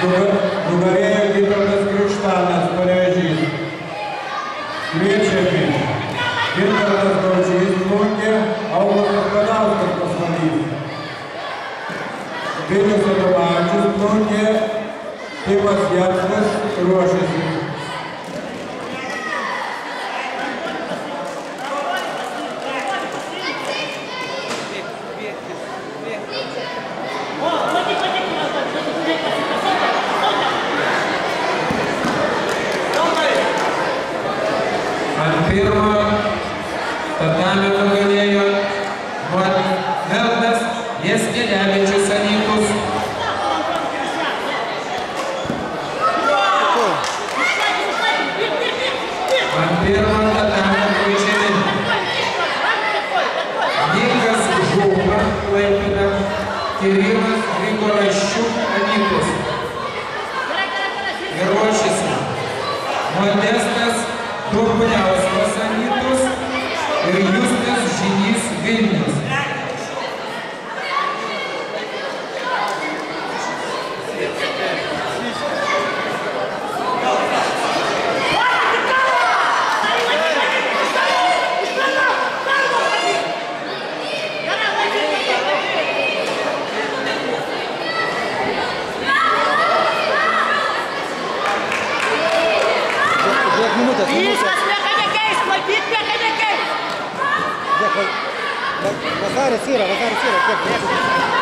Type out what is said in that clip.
Nugalėjo Vytautas Krikštanas, Panevėžys. Kviečiami Gintaras Gaučys, Plungė, Augustas Kanauskas, Pasvalys. Vilius Adomavičius, Plungė, Timas Jackas ruošiasi. Ant pirmo tatamio nugalėjo Valdas Jaskelevičius Anytus. Ant pirmo tatamio kviečiami Nikas Žūpa, Klaipėda, Kirilas Grigoraiščiuk Anytus. Ir ruošiasi Modestas Turbuliauskas Anytus ir Justas Žinys Vilnius. Viskas nieko nekeis, matyt nieko nekeis. Vasaris yra, kiek?